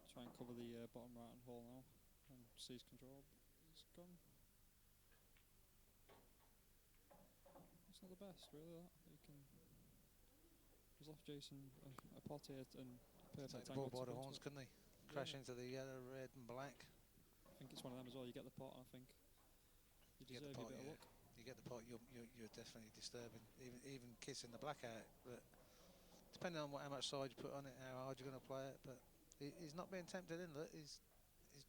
Try and cover the bottom right hand hole now and seize control. He's gone. It's not the best, really. That he can. He's left Jason a pot here and perfect Take the angle ball by to the go horns, into it. couldn't he? Crash Yeah. into the yellow, red, and black. I think it's one of them as well. You get the pot, and I think you You get the deserve pot, your bit yeah. of luck. You get the pot, you're definitely disturbing. Even kissing the black out, but depending on how much side you put on it, how hard you're going to play it. But he's not being tempted in it. He's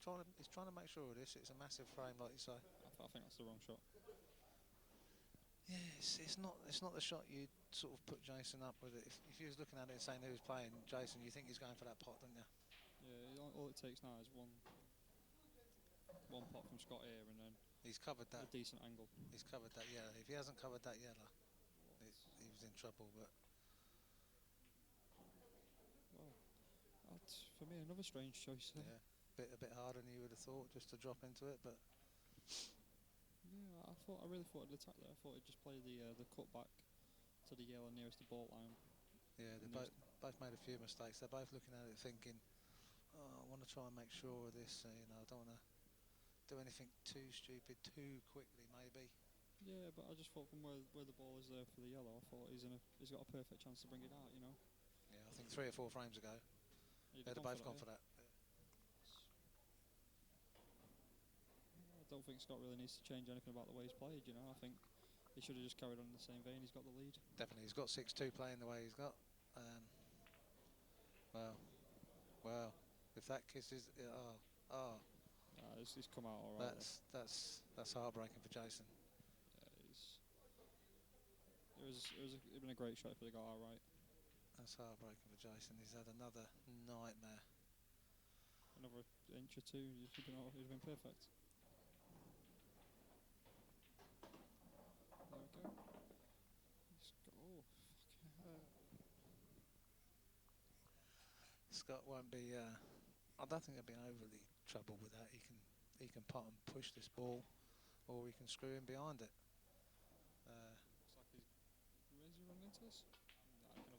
trying to make sure of this. It's a massive frame, like you say. I think that's the wrong shot. Yeah, it's not the shot you sort of put Jason up with it. If you was looking at it and saying who's playing Jason, you think he's going for that pot, don't you? Yeah, all it takes now is one pot from Scott here, and then He's covered a that. decent angle. He's covered that yellow. If he hasn't covered that yellow, he was in trouble. But Well, that's for me another strange choice. yeah, a bit harder than you would have thought just to drop into it. But Yeah, I really thought he'd attack there. I thought he'd just play the cut back to the yellow nearest the ball line. yeah, they both made a few mistakes. They're both looking at it thinking, oh, I want to try and make sure of this. I don't want to do anything too stupid too quickly, maybe. Yeah, but I just thought from where the ball is there for the yellow, I thought he's got a perfect chance to bring it out. Yeah, I think 3 or 4 frames ago, they'd have both gone for that. Yeah. I don't think Scott really needs to change anything about the way he's played. I think he should have just carried on in the same vein. He's got the lead. Definitely, he's got 6-2 playing the way he's got. Well, if that kisses, He's come out all right. That's heartbreaking for Jason. Yeah, it'd been a great shot if they got out right. That's heartbreaking for Jason. He's had another nightmare. Another inch or two, he'd have been perfect. There we go. Scott won't be. I don't think he'll be overly troubled with that. He can pot and push this ball, or he can screw in behind it. Looks like is he running into this?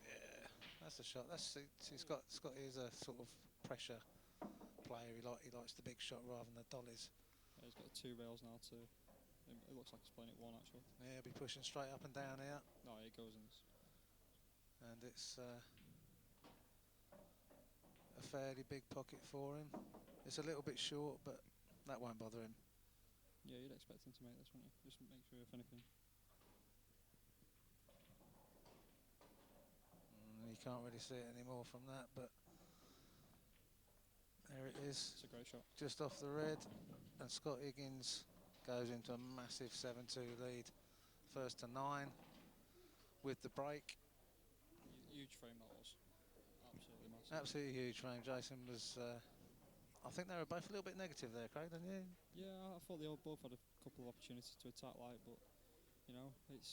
Yeah, that's a shot. Scott is a sort of pressure player. He likes the big shot rather than the dollies. Yeah, he's got 2 rails now too. It looks like he's playing it 1 actually. Yeah, he'll be pushing straight up and down here. No, it goes in this. And it's a fairly big pocket for him. It's a little bit short, but that won't bother him. Yeah, you'd expect him to make this, wouldn't you? Just make sure if anything. You can't really see it anymore from that, but there it is. It's a great shot. Just off the red, and Scott Higgins goes into a massive 7-2 lead. First to 9 with the break. Huge frame that was. Absolutely massive. Absolutely huge frame. Jason was. I think they were both a little bit negative there, Craig, didn't you? Yeah, I thought they both had a couple of opportunities to attack light, but it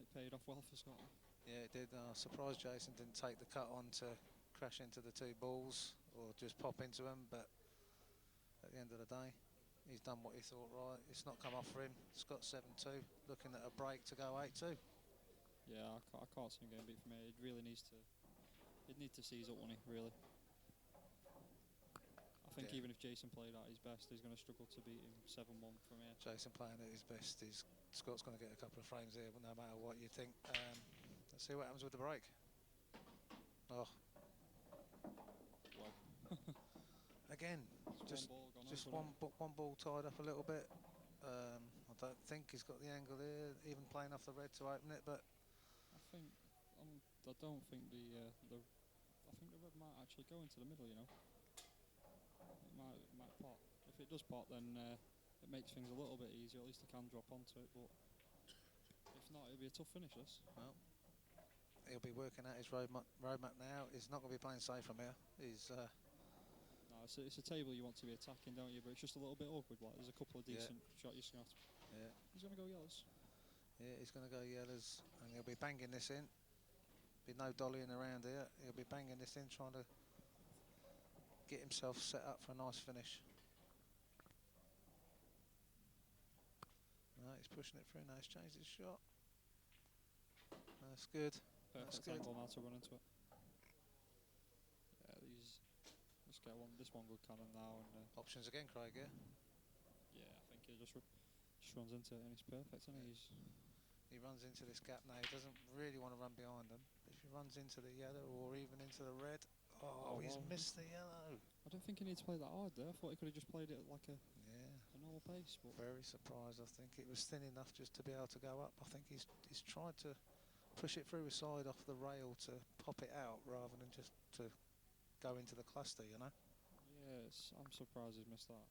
paid off well for Scotland. Yeah, it did. I was surprised Jason didn't take the cut on to crash into the 2 balls or just pop into them, but at the end of the day, he's done what he thought right. It's not come off for him. Scott 7-2, looking at a break to go 8-2. Yeah, I can't see him getting beat from here. It really needs to. He'd need to seize up, wouldn't he? Really. I think even if Jason played at his best, he's going to struggle to beat him 7-1 from here. Jason playing at his best, Scott's going to get a couple of frames here, no matter what you think. Let's see what happens with the break. Oh. Well. Again, just one ball tied up a little bit. I don't think he's got the angle here, even playing off the red to open it, but I don't think the red might actually go into the middle. It might pot. If it does pot, then it makes things a little bit easier. At least he can drop onto it. But if not, it'll be a tough finish. This. Well, he'll be working out his roadmap now. He's not going to be playing safe from here. He's. No, it's a table you want to be attacking, don't you? But it's just a little bit awkward. Like there's a couple of decent shots you're going to have to. Yeah. He's going to go yellows. Yeah, he's going to go yellows, and he'll be banging this in. Be no dollying around here. He'll be banging this in, trying to get himself set up for a nice finish. No, he's pushing it through now. He's changed his shot. That's good. Perfect angle now to run into it. Yeah, this get this one good cannon now, and Options again, Craig, yeah? yeah, I think he just runs into it, and he's perfect, isn't he? He runs into this gap now. He doesn't really want to run behind them. If he runs into the yellow or even into the red, he's well, missed the yellow. I don't think he needs to play that hard there. I thought he could have just played it like a normal pace. But Very surprised. I think it was thin enough just to be able to go up. I think he's tried to push it through his side off the rail to pop it out rather than just to go into the cluster, you know? yes, I'm surprised he's missed that.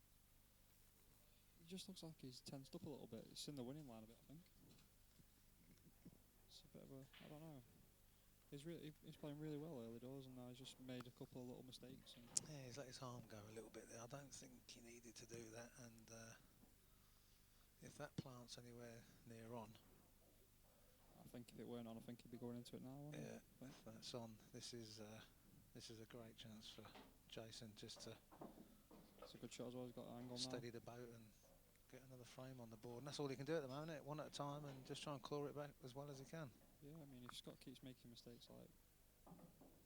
He just looks like he's tensed up a little bit. He's in the winning line a bit, I think. It's a bit of a, I don't know. He's playing really well early doors, and now he's just made a couple of little mistakes. And Yeah, he's let his arm go a little bit there. I don't think he needed to do that. And if that plant's anywhere near on, I think if it weren't on, I think he'd be going into it now. yeah, if that's on, this is a great chance for Jason just to It's a good shot as well. He's got an angle steady the boat and get another frame on the board. And that's all he can do at the moment, isn't it? One at a time and just try and claw it back as well as he can. Yeah, I mean, if Scott keeps making mistakes like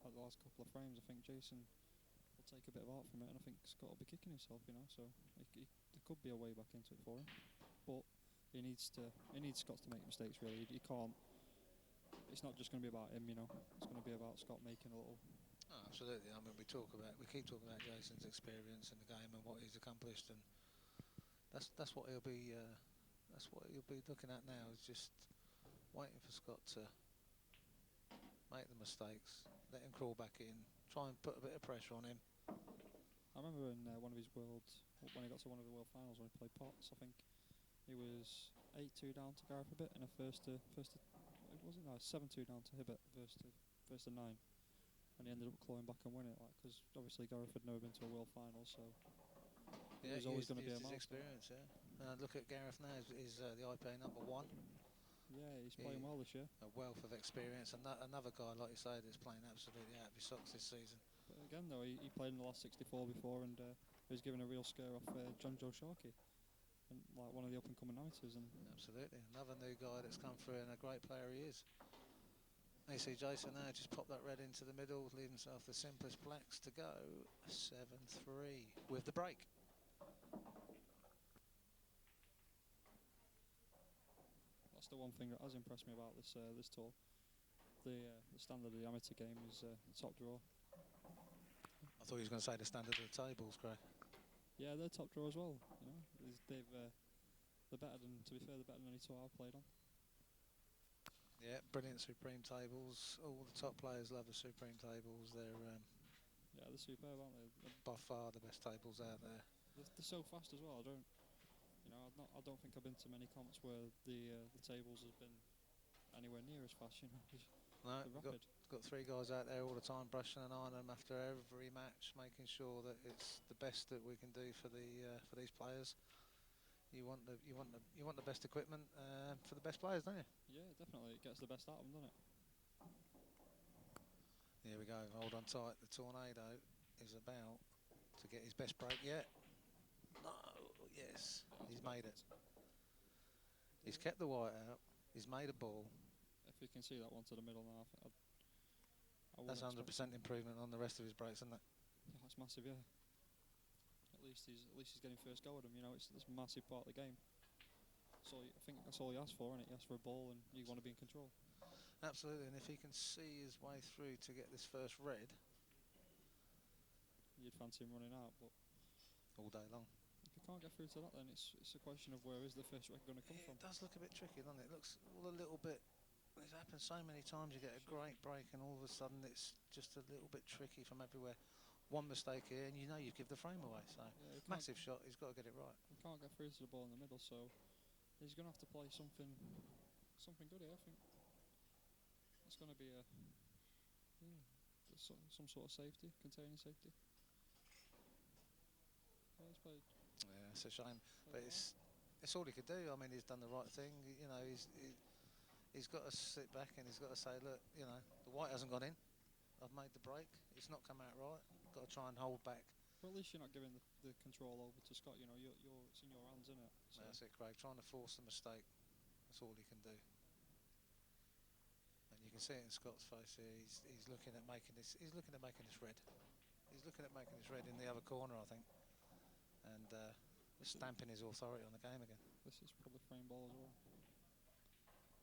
the last couple of frames, I think Jason will take a bit of art from it, and I think Scott will be kicking himself, you know. So there could be a way back into it for him, but he needs Scott to make mistakes. Really, he can't. It's not just going to be about him, you know. It's going to be about Scott making a little. Oh, absolutely. I mean, we keep talking about Jason's experience in the game and what he's accomplished, and that's what he'll be looking at now. Is just waiting for Scott to make the mistakes, let him crawl back in, try and put a bit of pressure on him. I remember in when he got to one of the world finals when he played Potts. I think he was 8-2 down to Gareth a bit in a first to 7-2 down to Hibbert first to 9, and he ended up clawing back and winning it. Because obviously Gareth had never been to a world final, so Yeah, it was always going to be a his milestone. experience. Yeah, look at Gareth now. He's the IPA #1. Yeah, he's playing well this year. A wealth of experience, and another guy, like you say, that's playing absolutely out of his socks this season. But again, though, he played in the last 64 before, and he was given a real scare off John Joe Sharkey, and like one of the up-and-coming amateurs. And Absolutely, another new guy that's come through, and a great player he is. You see Jason now just pop that red into the middle, leave himself the simplest blacks to go. 7-3 with the break. that's the one thing that has impressed me about this tour. The standard of the amateur game is top draw. I thought he was going to say the standard of the tables, Craig. Yeah, they're top draw as well. You know, they're better than. To be fair, they're better than any tour I've played on. Yeah, brilliant Supreme tables. All the top players love the Supreme tables. They're They're superb, aren't they? by far the best tables out there. They're so fast as well. I don't think I've been to many comps where the tables has been anywhere near as fast. You know, No, they're we've rapid. got 3 guys out there all the time brushing an iron them after every match, making sure that it's the best that we can do for these players. You want the best equipment for the best players, don't you? Yeah, definitely. It gets the best out of them, doesn't it? Here we go. Hold on tight. The Tornado is about to get his best break yet. No, yes, he's made it. He's kept the white out. He's made a ball. If you can see that one to the middle now, That's 100% improvement on the rest of his breaks, isn't it? Yeah, that's massive. Yeah. At least he's getting first go at them. You know, it's a massive part of the game. So I think that's all he asked for, isn't it? He asked for a ball, and you want to be in control. Absolutely, and if he can see his way through to get this first red, You'd fancy him running out, but all day long. if you can't get through to that, then it's a question of where is the first red going to come from. It does look a bit tricky, doesn't it? It looks all a little bit. It's happened so many times. You get a great break, and all of a sudden it's just a little bit tricky from everywhere. One mistake here, and you know you give the frame away. So Yeah, massive shot. He's got to get it right. He can't get through to the ball in the middle, so he's going to have to play something good here. I think it's going to be some sort of safety, containing safety. Yeah, he's played. Yeah, it's a shame, but it's all he could do. I mean, he's done the right thing. You know, he's got to sit back and he's got to say, look, you know, the white hasn't gone in. I've made the break. It's not come out right. Got to try and hold back. Well, at least you're not giving the control over to Scott. You know, it's in your hands, isn't it? So That's it, Craig. Trying to force the mistake. That's all he can do. And you can see it in Scott's face here. He's looking at making this. He's looking at making this red. He's He's looking at making his red in the other corner, I think, and stamping his authority on the game again. This is probably frame ball as well.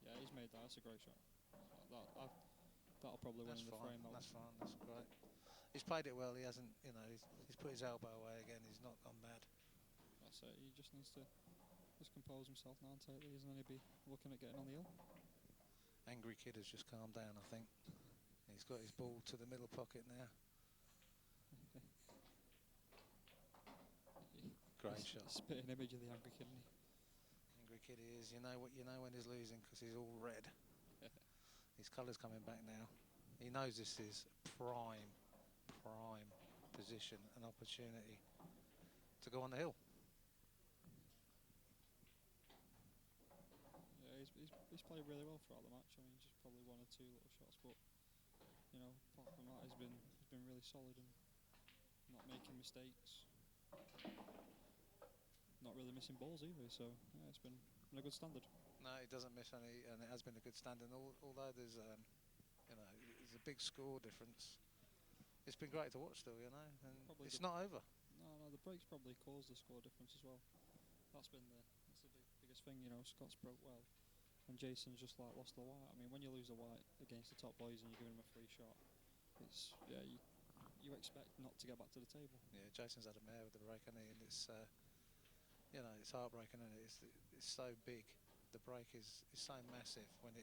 Yeah, he's made that. That's a great shot. That'll probably win That's the fine. frame. That's fine. That's great. He's played it well. He hasn't, you know, he's put his elbow away again. He's not gone mad. That's it. He just needs to just compose himself now and take these, and then he'll be looking at getting on the hill. Angry Kid has just calmed down, I think. He's got his ball to the middle pocket now. Great shot. Spitting image of the Angry Kid. Angry Kid he is. You know when he's losing because he's all red. His colour's coming back now. He knows this is prime position and opportunity to go on the hill. Yeah, he's played really well throughout the match. I mean, just probably one or two little shots, but you know, apart from that, he's been really solid and not making mistakes. Not really missing balls either, so yeah, it's been a good standard. No, he doesn't miss any, and it has been a good stand. And although there's, you know, there's a big score difference, it's been great to watch still, you know, and Probably it's not over. No, the breaks probably caused the score difference as well. That's the biggest thing, you know. Scott's broke well, and Jason's just like lost the white. I mean, when you lose a white against the top boys and you're giving him a free shot, it's you expect not to get back to the table. Yeah, Jason's had a mare with the break, hasn't he? And it's, you know, it's heartbreaking, and it's so big. The break is so massive when it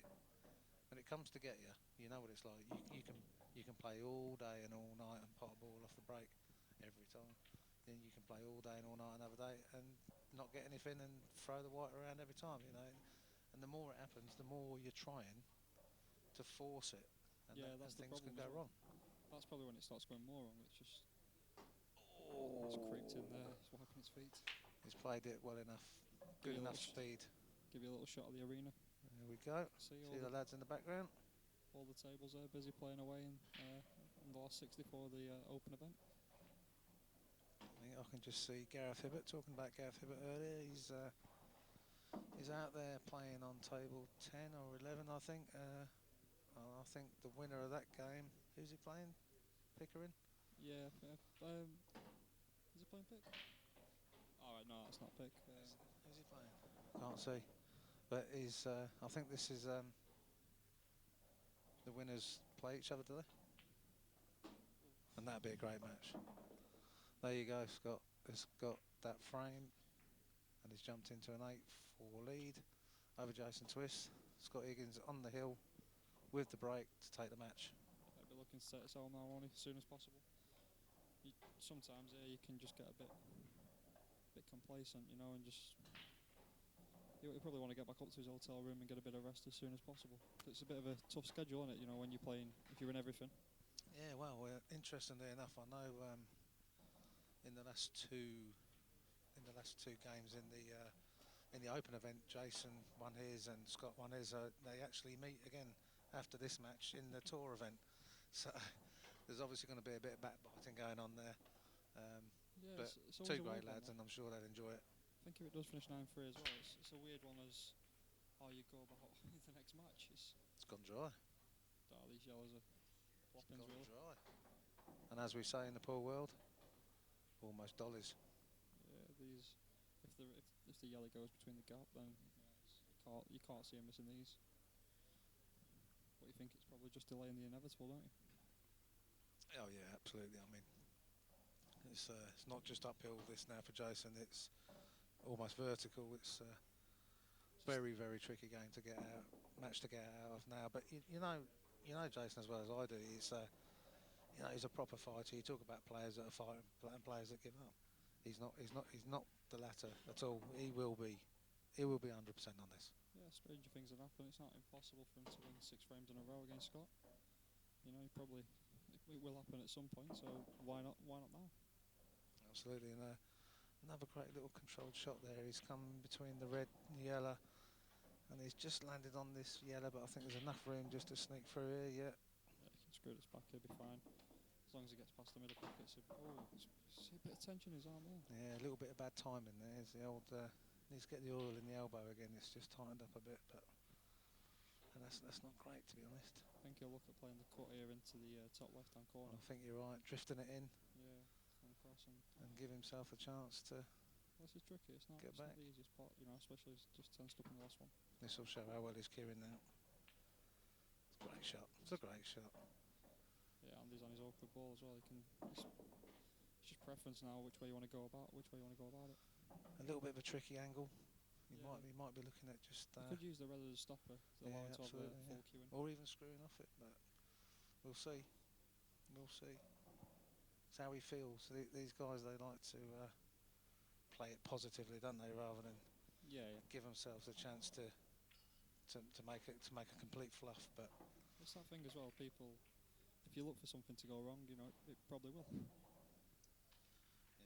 comes to get you. You know what it's like. You can play all day and all night and pot a ball off the break every time. Then you can play all day and all night another day and not get anything and throw the white around every time. You know, and the more it happens, the more you're trying to force it. And Yeah, that's the things can problem go as well. wrong. That's probably when it starts going more wrong. It's just it's creeped in there. It's wiping its feet. He's played it well enough, Give good you a enough little speed. Give you a little shot of the arena. There we go. See See the lads in the background. all the tables there busy playing away in the last 60 for the open event. I think I can just see Gareth Hibbert, talking about Gareth Hibbert earlier. He's out there playing on table 10 or 11, I think. I think the winner of that game, who's he playing? Pickering? Yeah. Is he playing pick? Alright, no, that's not pick. Who's he playing? Can't see. But he's, I think this is, the winners play each other, do they? And that'd be a great match. There you go, Scott has got that frame and he's jumped into an 8-4 lead over Jason Twist. Scott Higgins on the hill with the break to take the match. I'd be looking to set us all now on as soon as possible. Sometimes you can just get a bit complacent, you know, and just you probably want to get back up to his hotel room and get a bit of rest as soon as possible. It's a bit of a tough schedule, isn't it? You know, when you're playing, if you're in everything. Yeah, well, interestingly enough, I know in the last two games in the open event, Jason won his and Scott won his. They actually meet again after this match in the tour event. So there's obviously going to be a bit of backbiting going on there. Yeah, but it's two always a great weird one, lads, and I'm sure they'll enjoy it. I think if it does finish 9-3 as well, it's a weird one as how you go about the next match. It's gone dry. These yellows are floppings, Gone really. dry. And as we say in the pool world, almost dollies. Yeah, these. If the yellow goes between the gap, then you can't see him missing these. But you think it's probably just delaying the inevitable, don't you? Oh yeah, absolutely. I mean, it's not just uphill this now for Jason. It's almost vertical. It's very tricky game to get out, match to get out of now. But you know Jason as well as I do. He's you know, he's a proper fighter. You talk about players that are fighting and players that give up. He's not the latter at all. He will be 100% on this. Yeah, stranger things have happened. It's not impossible for him to win 6 frames in a row against Scott. You know, it will happen at some point. So why not now? Absolutely, and another great little controlled shot there. He's come between the red and yellow, and he's just landed on this yellow. But I think there's enough room just to sneak through here. Yeah. Yeah, he can screw this back. He'll be fine. As long as he gets past the middle pocket. See a bit of tension in his arm there. Yeah, a little bit of bad timing there. There's the old needs to get the oil in the elbow again. It's just tightened up a bit, and that's not great, to be honest. I think he'll look at playing the cut here into the top left-hand corner. I think you're right, drifting it in. Yeah, pass, and give himself a chance to. this is tricky. It's not. Get It's not back. the easiest part, you know, especially as just tensed up in the last one. This will show how well he's cueing now. It's a great shot. It's a great shot. Yeah, Andy's on his awkward ball as well. It's just preference now, which way you want to go about it. A little bit of a tricky angle. He Yeah. might be looking at just. You could use the red as a stopper to Yeah, allow it to have the absolutely, full yeah. queuing. Or even screwing off it, but we'll see. We'll see. It's how he feels. These guys, they like to play it positively, don't they, rather than Yeah. give themselves a chance to make a complete fluff. But It's that thing as well. People, if you look for something to go wrong, you know, it probably will.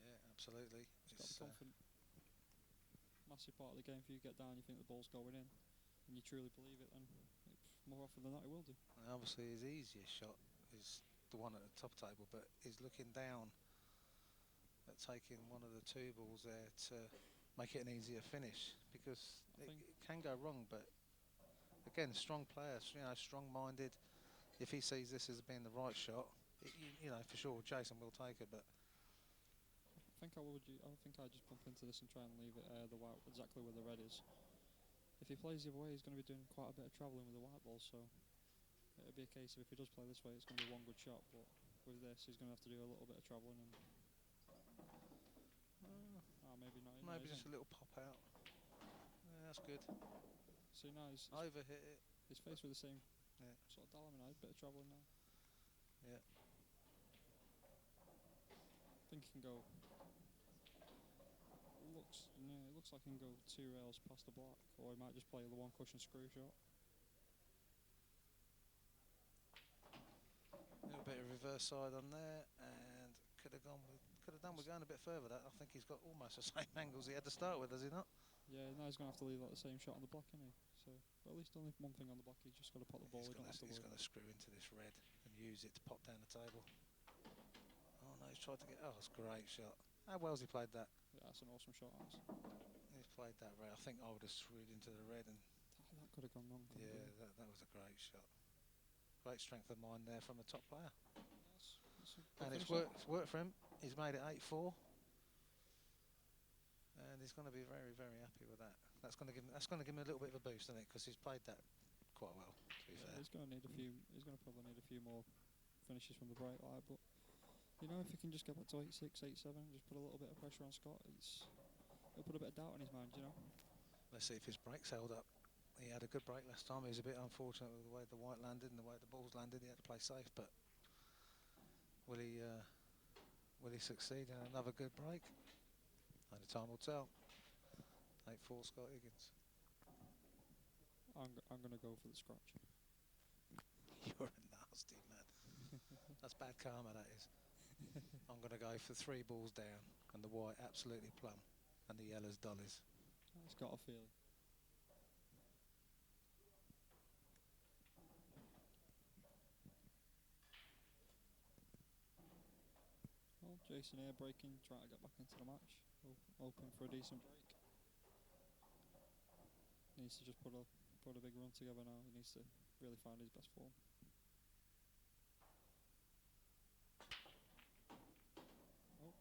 yeah, absolutely. It's got to be confident. Massive part of the game. If you get down, you think the ball's going in, and you truly believe it, then more often than not, it will do. And obviously, his easiest shot is the one at the top table, but he's looking down at taking one of the two balls there to make it an easier finish, because it can go wrong. But again, strong player, you know, strong-minded. If he sees this as being the right shot, you know, for sure, Jason will take it. But I think I'd just bump into this and try and leave it the white exactly where the red is. If he plays the other way, he's going to be doing quite a bit of travelling with the white ball, so it'll be a case of if he does play this way, it's going to be one good shot, but with this, he's going to have to do a little bit of travelling and maybe not. maybe just a little pop out. Yeah, that's good. See now he's Overhit it. He's faced with the same Yeah. sort of dilemma now. A bit of travelling now. Yeah. I think he can go. It looks like he can go 2 rails past the block, or he might just play the one cushion screw shot. A little bit of reverse side on there, and could have done with going a bit further. That I think he's got almost the same angles he had to start with, has he not? Yeah, now he's going to have to leave like the same shot on the block, isn't he? So, but at least only one thing on the block. He's just got to pop the ball. He's going to screw into this red and use it to pop down the table. Oh no, he's tried to get. Oh, it's a great shot. How well's he played that? Yeah, that's an awesome shot. He's played that red. I think I would have screwed into the red, and that could have gone wrong. Yeah, that was a great shot. Great strength of mind there from the top player. And it's worked for him. He's made it 8-4, and he's going to be very, very happy with that. That's going to give him a little bit of a boost, isn't it? Because he's played that quite well. To be fair, he's going to probably need a few more finishes from the break, like. But you know, if he can just get back to 8-6, 8-7, just put a little bit of pressure on Scott, it'll put a bit of doubt in his mind, you know. Let's see if his break's held up. He had a good break last time. He was a bit unfortunate with the way the white landed and the way the balls landed. He had to play safe, but will he succeed in another good break? Only time will tell. 8-4 Scott Higgins. I'm going to go for the scratch. You're a nasty man. That's bad karma, that is. I'm going to go for 3 balls down, and the white absolutely plumb, and the yellow's dollies. It's got a feeling. Well, Jason here breaking, trying to get back into the match. Hoping for a decent break. Needs to just put a big run together now. He needs to really find his best form. Oh.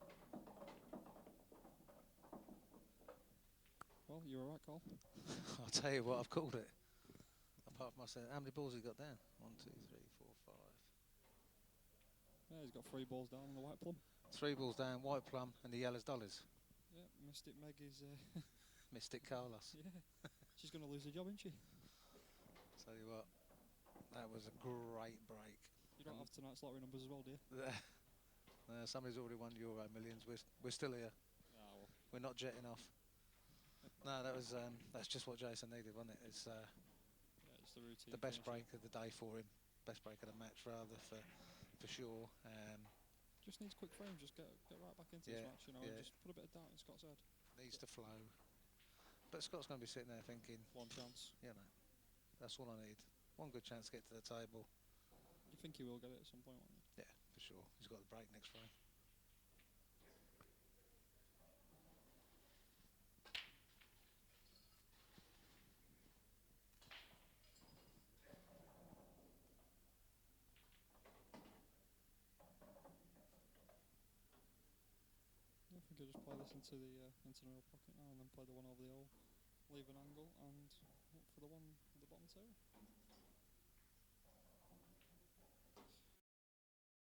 Well, you're alright, Cole. I'll tell you what, I've called it. Apart from myself, how many balls have you got down? 1, 2, 3, 4, 5. Yeah, he's got 3 balls down on the white plum. 3 balls down, white plum, and the yellow's dollars. Yeah, Mystic Meg is... Mystic Carlos. Yeah, she's going to lose her job, isn't she? Tell you what, that was a great break. You don't have tonight's lottery numbers as well, do you? Somebody's already won Euro Millions. We're still here. Ah, well. We're not jetting off. No, that's just what Jason needed, wasn't it? It's it's the routine. The best break of the day for him. Best break of the match, rather, for sure. Just needs quick frame. Just get right back into this match, you know, and just put a bit of doubt in Scott's head. Needs to flow. But Scott's going to be sitting there thinking, one chance. You know, that's all I need. One good chance to get to the table. You think he will get it at some point, won't you? Yeah, for sure. He's got the break next frame. could just play this into the middle pocket now, and then play the one over the hole, leave an angle, and hope for the one at the bottom two.